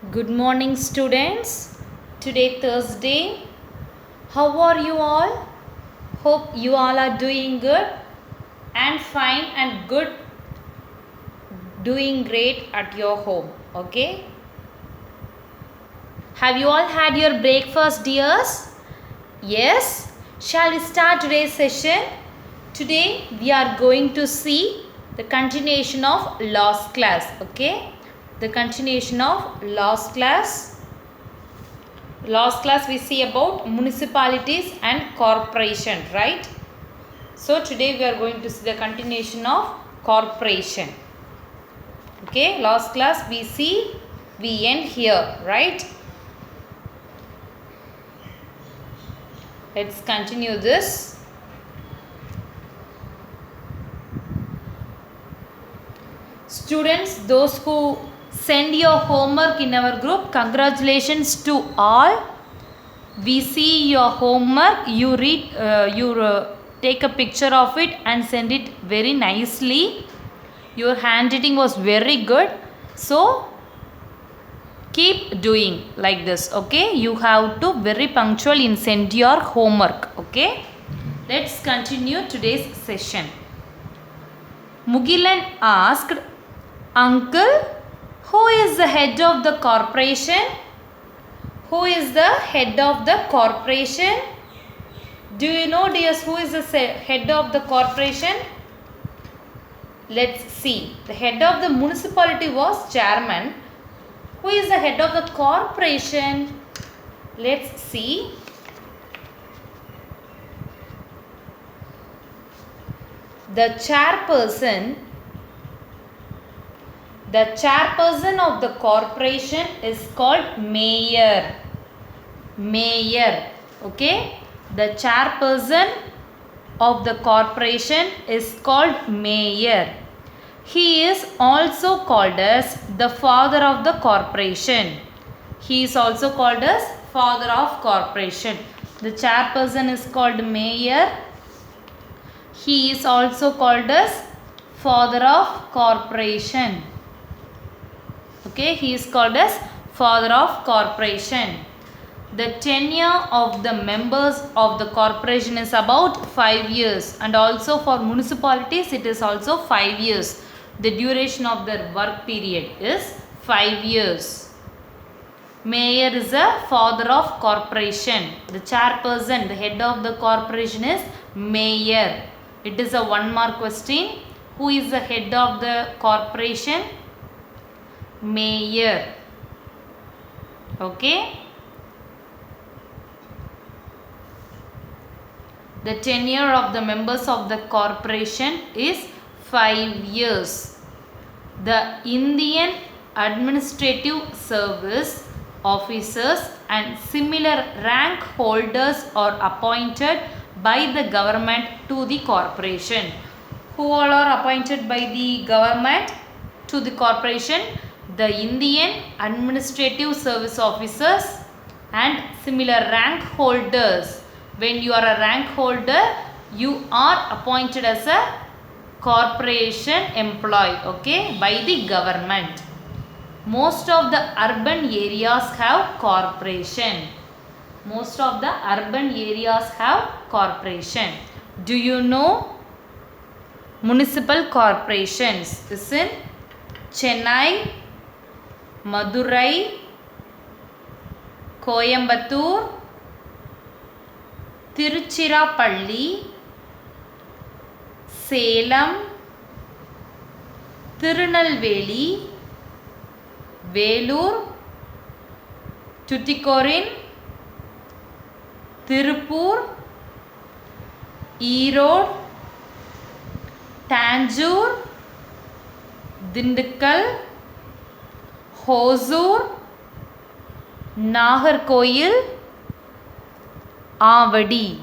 Good morning, students. Today, Thursday. How are you all? Hope you all are doing good and fine and good, doing great at your home. Okay. Have you all had your breakfast, dears? Yes. Shall we start today's session? Today, we are going to see the continuation of last class. Okay. The continuation of last class. Last class we see about municipalities and corporation, right? So today we are going to see the continuation of corporation. Okay, last class we end here, right? Let's continue this. Students, those who send your homework in our group, congratulations to all. We see your homework, you read, take a picture of it and send it very nicely. Your handwriting was very good. So, keep doing like this, okay? You have to very punctual in send your homework, okay? Let's continue today's session. Mugilan asked, Uncle, who is the head of the corporation? Who is the head of the corporation? Do you know, dears, who is the head of the corporation? Let's see. The head of the municipality was chairman. Who is the head of the corporation? Let's see. The chairperson of the corporation is called mayor. Mayor. Okay. The chairperson of the corporation is called mayor. He is also called as the father of the corporation. He is also called as father of corporation. The chairperson is called mayor. He is also called as father of corporation. Okay, he is called as father of corporation. The tenure of the members of the corporation is about 5 years, and also for municipalities it is also 5 years. The duration of their work period is 5 years. Mayor is a father of corporation. The chairperson, the head of the corporation is mayor. It is a 1 mark question. Who is the head of the corporation? Mayor. Okay. The tenure of the members of the corporation is 5 years. The Indian Administrative Service officers and similar rank holders are appointed by the government to the corporation. Who all are appointed by the government to the corporation? The Indian Administrative Service officers and similar rank holders. When you are a rank holder, you are appointed as a corporation employee, okay, by the government. Most of the urban areas have corporation. Most of the urban areas have corporation. Do you know municipal corporations? Is in Chennai, Madurai, Coimbatore, Tiruchirappalli, Salem, Tirunelveli, Velur, Tuticorin, Tirupur, Erode, Tanjore, Dindigul, Hosur, Nagarkoil, Avadi.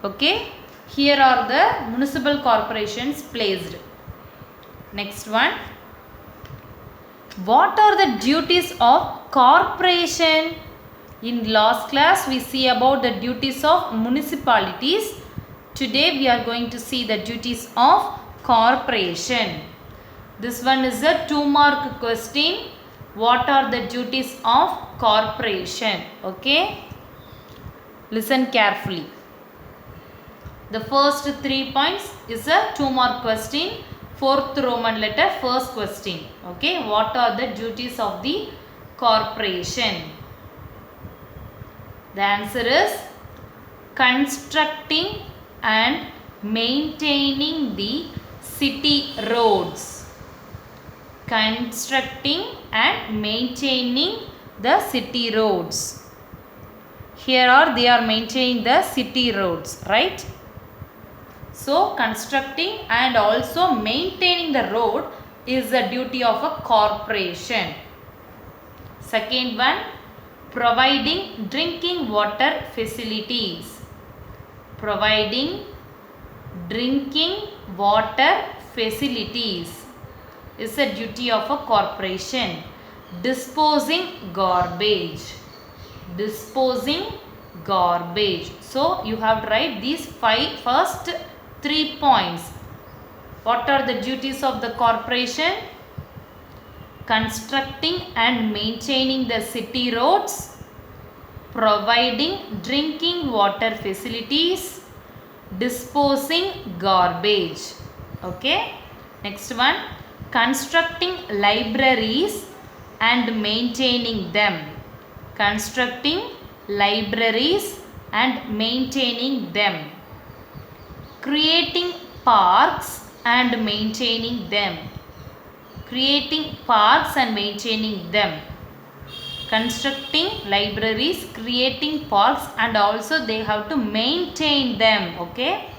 Okay. Here are the municipal corporations placed. Next one. What are the duties of corporation? In last class we see about the duties of municipalities. Today we are going to see the duties of corporation. This one is a 2 mark question. What are the duties of corporation? Okay, listen carefully. The first 3 points is a 2-mark question. Fourth Roman letter, first question. Okay, what are the duties of the corporation? The answer is constructing and maintaining the city roads. Constructing and maintaining the city roads. Here they are maintaining the city roads, right? So constructing and also maintaining the road is the duty of a corporation. Second one, providing drinking water facilities. Providing drinking water facilities is a duty of a corporation. Disposing garbage. Disposing garbage. So you have to write these first 3 points. What are the duties of the corporation? Constructing and maintaining the city roads, providing drinking water facilities, disposing garbage. Okay, next one, constructing libraries and maintaining them. Constructing libraries and maintaining them. Creating parks and maintaining them. Creating parks and maintaining them. Constructing libraries, creating parks, and also they have to maintain them. Okay,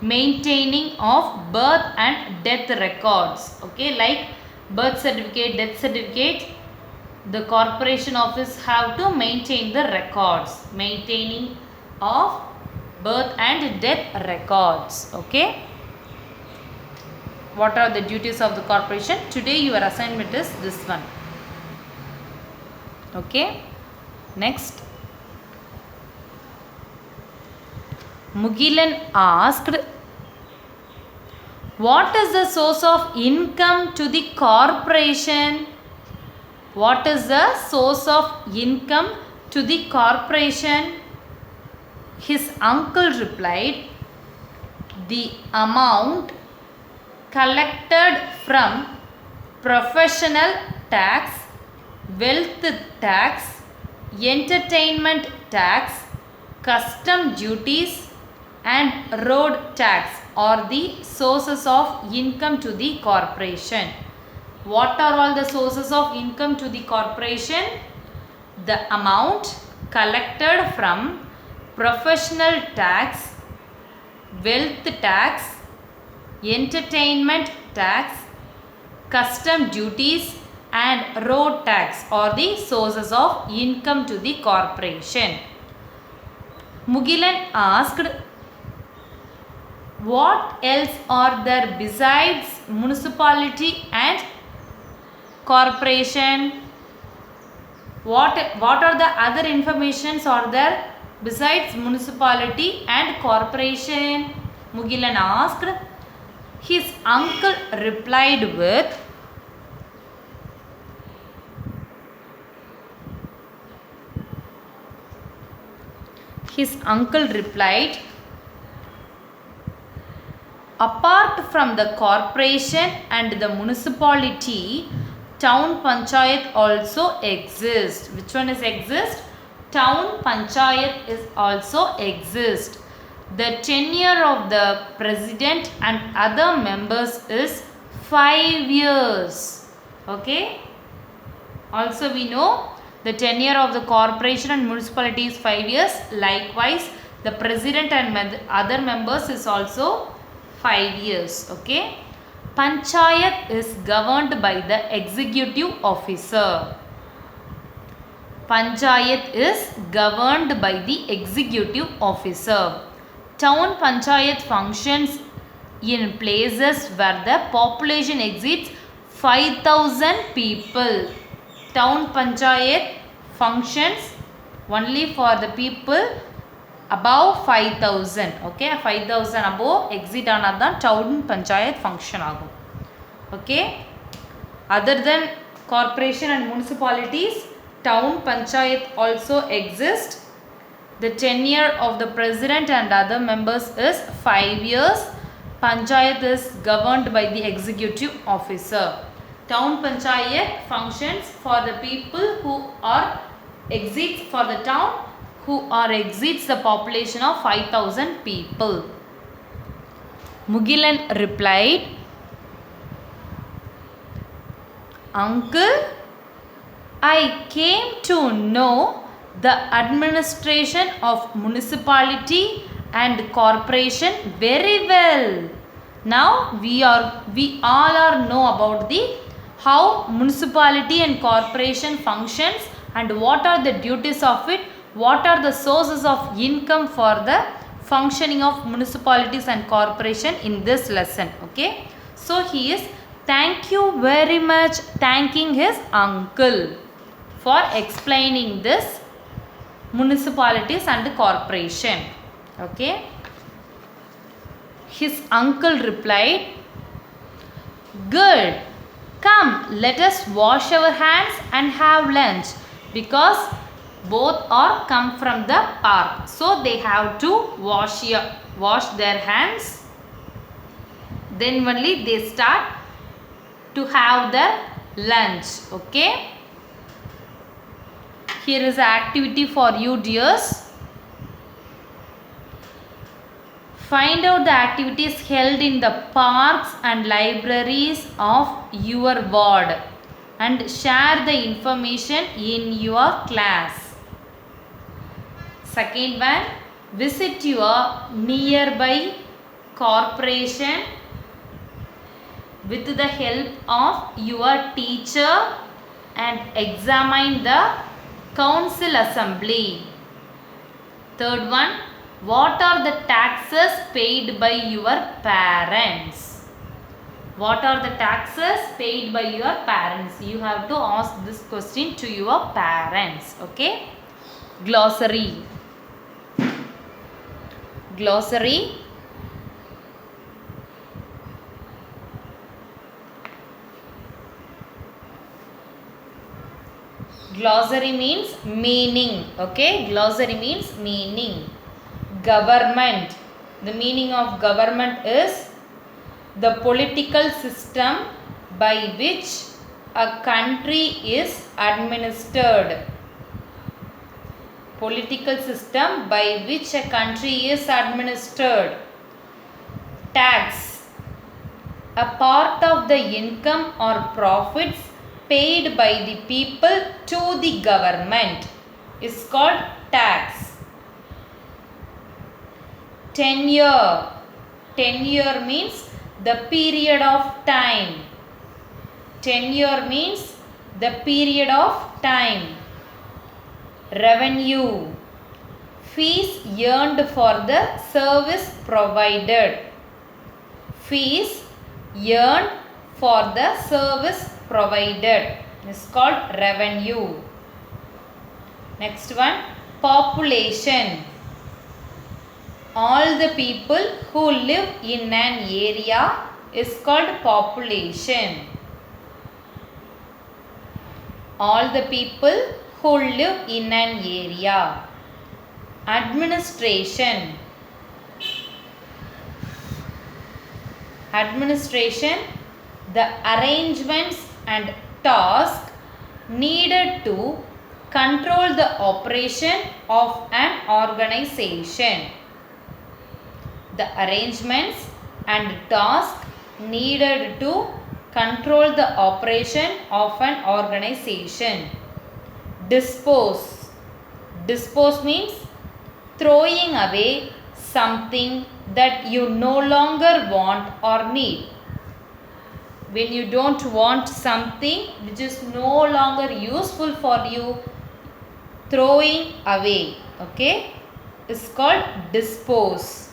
maintaining of birth and death records. Okay, like birth certificate, death certificate, the corporation office have to maintain the records. Maintaining of birth and death records. Okay, what are the duties of the corporation? Today your assignment is this one. Okay, next, Mugilan asked, what is the source of income to the corporation? What is the source of income to the corporation? His uncle replied, the amount collected from professional tax, wealth tax, entertainment tax, custom duties and road tax are the sources of income to the corporation. What are all the sources of income to the corporation? The amount collected from professional tax, wealth tax, entertainment tax, custom duties and road tax are the sources of income to the corporation. Mugilan asked, what else are there besides municipality and corporation? What are the other informations are there besides municipality and corporation? Mugilan asked. His uncle replied with, apart from the corporation and the municipality, town panchayat also exists. Which one is exist? Town panchayat is also exist. The tenure of the president and other members is 5 years. Okay. Also we know the tenure of the corporation and municipality is 5 years. Likewise, the president and other members is also 5 years. Okay. Panchayat is governed by the executive officer. Panchayat is governed by the executive officer. Town panchayat functions in places where the population exceeds 5,000 people. Town panchayat functions only for the people above 5,000. Okay, 5,000 above exit another town panchayat function agum. Okay, other than corporation and municipalities, town panchayat also exist. The tenure of the president and other members is 5 years. Panchayat is governed by the executive officer. Town panchayat functions for the people who are exceeds for the town who are exceeds the population of 5,000 people. Mugilan replied, "Uncle, I came to know the administration of municipality and corporation very well. Now we all are know about the how municipality and corporation functions and what are the duties of it, what are the sources of income for the functioning of municipalities and corporation in this lesson. Okay, so he is thank you very much thanking his uncle for explaining this municipalities and corporation. Okay, his uncle replied, "Good, come, let us wash our hands and have lunch," because both are come from the park, so they have to wash their hands, then only they start to have their lunch. Okay, here is an activity for you, dears. Find out the activities held in the parks and libraries of your ward and share the information in your class. Second one, visit your nearby corporation with the help of your teacher and examine the council assembly. Third one, what are the taxes paid by your parents? What are the taxes paid by your parents? You have to ask this question to your parents. Okay. Glossary. Glossary. Glossary means meaning. Okay. Glossary means meaning. Government. The meaning of government is the political system by which a country is administered. Political system by which a country is administered. Tax. A part of the income or profits paid by the people to the government is called tax. Tenure. Tenure means the period of time. Tenure means the period of time. Revenue. Fees earned for the service provided. Fees earned for the service provided is called revenue. Next one, population. All the people who live in an area is called population. All the people who live in an area. Administration. Administration, the arrangements and tasks needed to control the operation of an organization. The arrangements and tasks needed to control the operation of an organization. Dispose. Dispose means throwing away something that you no longer want or need. When you don't want something which is no longer useful for you, throwing away, okay, is called dispose.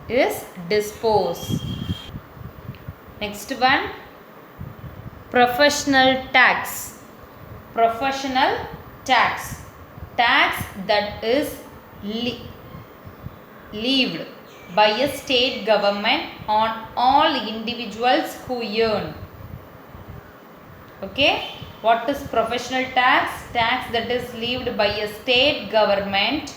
Is dispose. Next one, professional tax. Professional tax. Tax that is levied by a state government on all individuals who earn. Okay. What is professional tax? Tax that is levied by a state government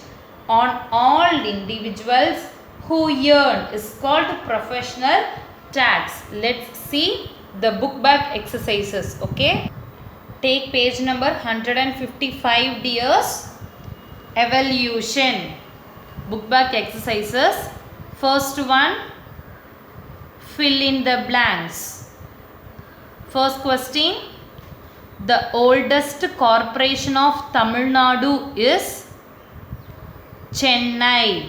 on all individuals who earn is called professional tax. Let's see the book back exercises. Okay. Take page number 155, dears. Evolution. Book back exercises. First one, fill in the blanks. First question, the oldest corporation of Tamil Nadu is Chennai.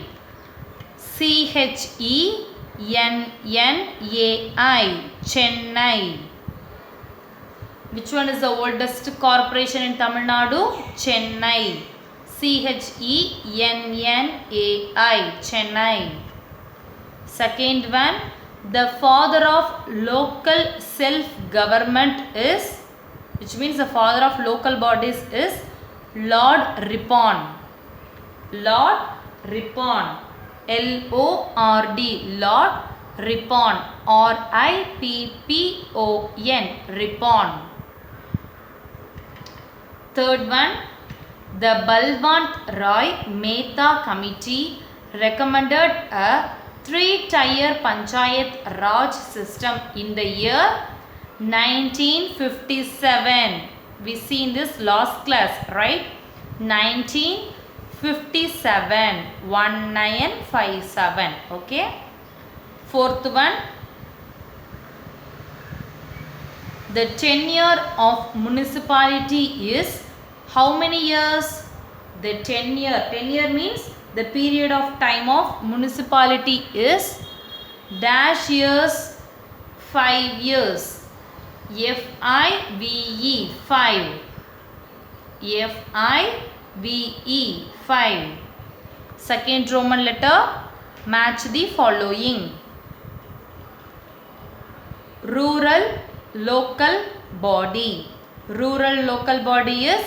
Chennai. Chennai. Which one is the oldest corporation in Tamil Nadu? Chennai. Chennai. Chennai. Second one, the father of local self-government is, which means the father of local bodies is Lord Ripon. Lord Ripon. L-O-R-D. Lord Ripon. R-I-P-P-O-N. Ripon. Third one, the Balwant Rai Mehta Committee recommended a 3-tier Panchayat Raj system in the year 1957. We see in this last class, right? 1957. 1957. Okay. Fourth one, the tenure of municipality is how many years? The tenure means the period of time of municipality is dash years, 5 years. F-I-V-E, 5. F-I-V-E, 5. Second Roman letter, match the following. Rural local body. Rural local body is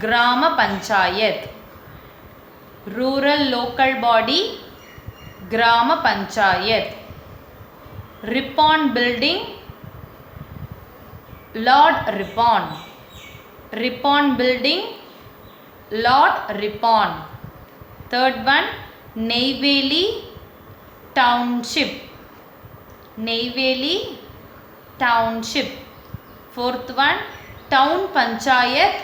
Grama Panchayat. Rural local body, Grama Panchayat. Ripon building, Lord Ripon. Ripon building, Lord Ripon. Third one, Neyveli Township. Neyveli Township. Fourth one, Town Panchayat,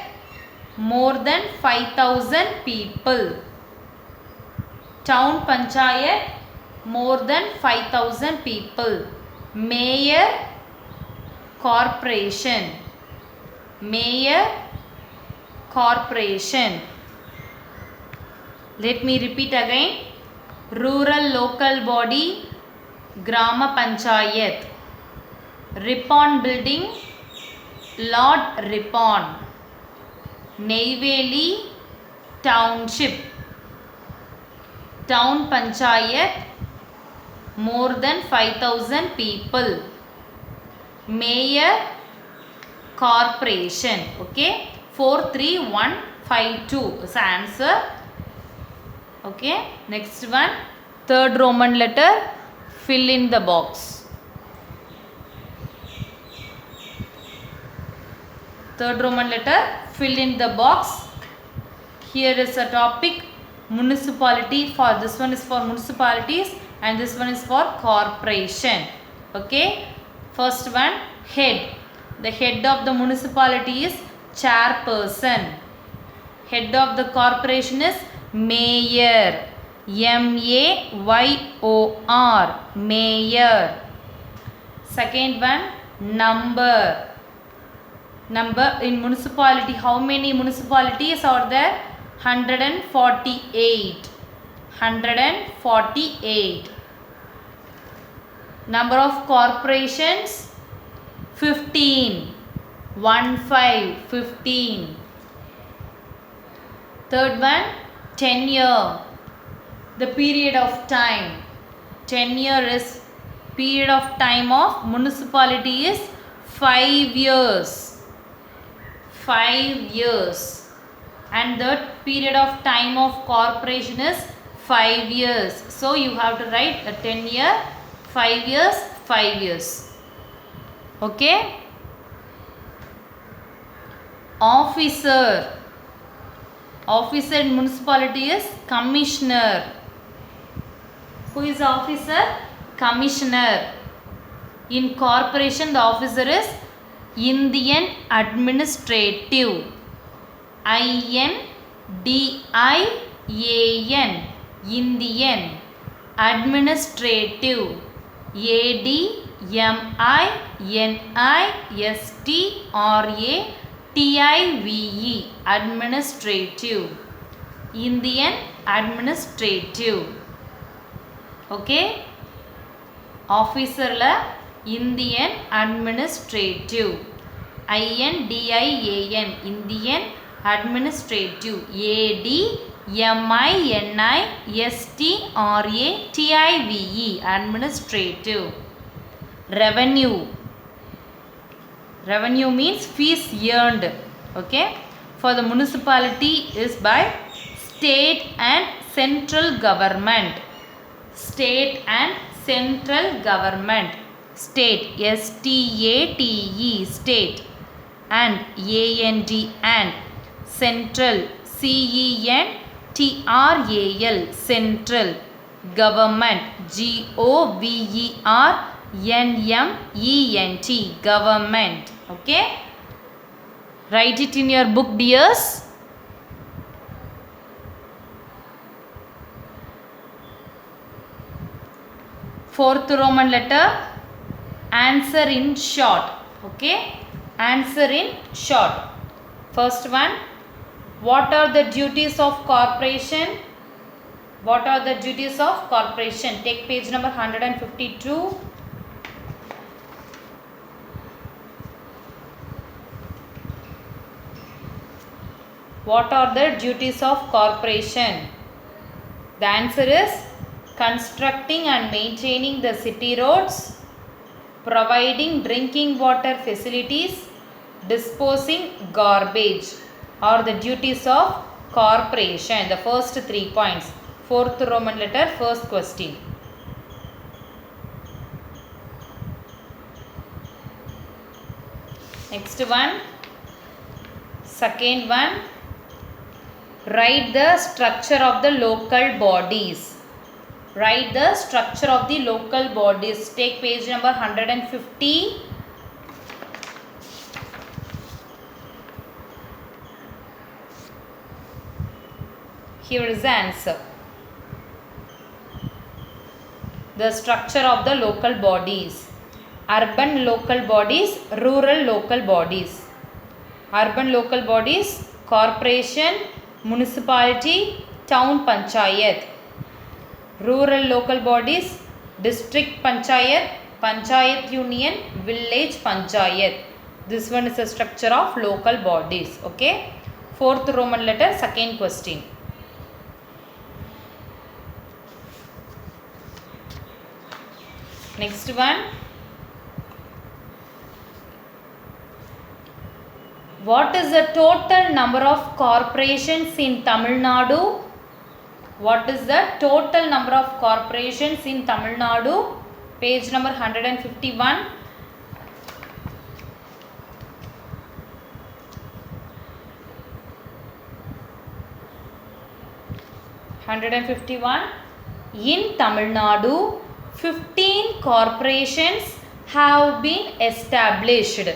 more than 5,000 people. Town Panchayat, more than 5,000 people. Mayor Corporation. Mayor Corporation. Let me repeat again. Rural local body, Grama Panchayat. Ripon building, Lord Ripon. Neyveli Township. Town Panchayat, more than 5,000 people. Mayor Corporation. Okay. 43152 is the answer. Okay. Next one. Third Roman letter. Fill in the box. Third Roman letter. Fill in the box. Here is a topic. Municipality. For this one is for municipalities and this one is for corporation. Okay. First one, head. The head of the municipality is chairperson. Head of the corporation is mayor. M-A-Y-O-R. Mayor. Second one, number. Number in municipality. How many municipalities are there? 148. 148. Number of corporations, 15. 15. Third one, tenure. The period of time. Tenure is period of time of municipality is 5 years. 5 years. And the period of time of corporation is 5 years. So you have to write a 10 year, 5 years, 5 years. Okay. Officer. Officer in municipality is commissioner. Who is the officer? Commissioner. In corporation, the officer is Indian Administrative. INDIAN. Indian. Administrative. ADMINISTRATIVE. Administrative. Indian Administrative. Okay. Officer la Indian Administrative. INDIAN. Indian Administrative. ADMINISTRATIVE. Administrative. Revenue. Revenue means fees earned. Okay. For the municipality is by state and central government. State and central government. State. STATE. State. And AND. And. Central. CENTRAL. Central. Government. GOVERNMENT. Government. Okay. Write it in your book, dears. Fourth Roman letter. Answer in short. Okay. Answer in short. First one. What are the duties of corporation? What are the duties of corporation? Take page number 152. What are the duties of corporation? The answer is constructing and maintaining the city roads, providing drinking water facilities, disposing garbage are the duties of corporation. The first 3 points. Fourth Roman letter, first question. Next one. Second one. Write the structure of the local bodies. Write the structure of the local bodies. Take page number 150. Here is the answer. The structure of the local bodies. Urban local bodies, rural local bodies. Urban local bodies, corporation, municipality, town panchayat. Rural local bodies, district panchayat, panchayat union, village panchayat. This one is the structure of local bodies. Okay. Fourth Roman letter, second question. Next one. What is the total number of corporations in Tamil Nadu? What is the total number of corporations in Tamil Nadu? Page number 151. In Tamil Nadu, 15 corporations have been established.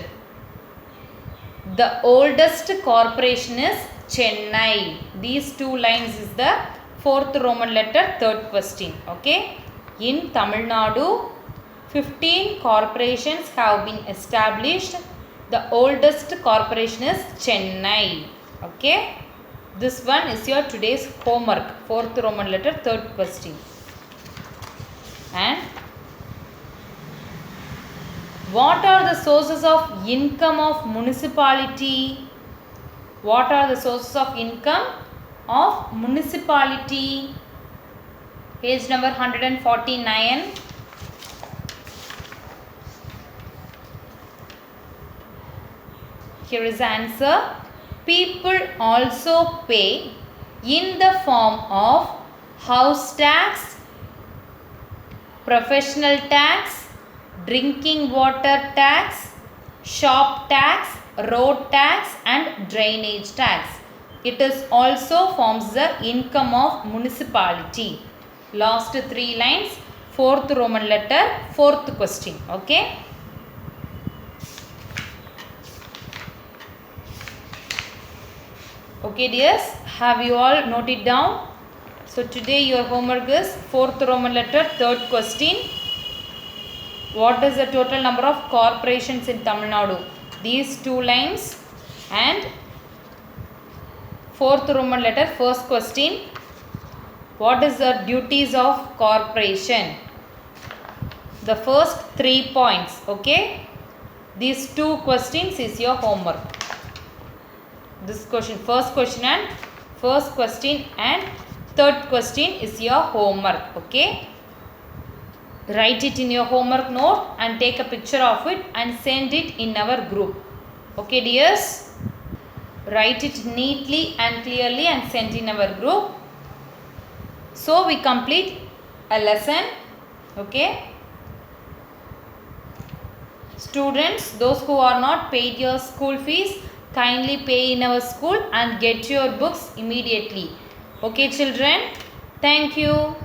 The oldest corporation is Chennai. These two lines is the fourth Roman letter, third question. Okay. In Tamil Nadu, 15 corporations have been established. The oldest corporation is Chennai. Okay. This one is your today's homework. Fourth Roman letter, third question. And what are the sources of income of municipality? What are the sources of income of municipality? Page number 149. Here is the answer. People also pay in the form of house tax, professional tax, drinking water tax, shop tax, road tax and drainage tax. It is also forms the income of municipality. Last 3 lines, 4th Roman letter, 4th question. Okay. Okay dears, have you all noted down? So today your homework is 4th Roman letter, 3rd question. What is the total number of corporations in Tamil Nadu? These 2 lines and 4th Roman letter, first question. What is the duties of corporation? The first 3 points. Okay. These 2 questions is your homework. This question, first question and 3rd question is your homework. Okay. Write it in your homework note and take a picture of it and send it in our group. Okay dears. Write it neatly and clearly and send in our group. So we complete a lesson. Okay. Students, those who are not paid your school fees, kindly pay in our school and get your books immediately. Okay children. Thank you.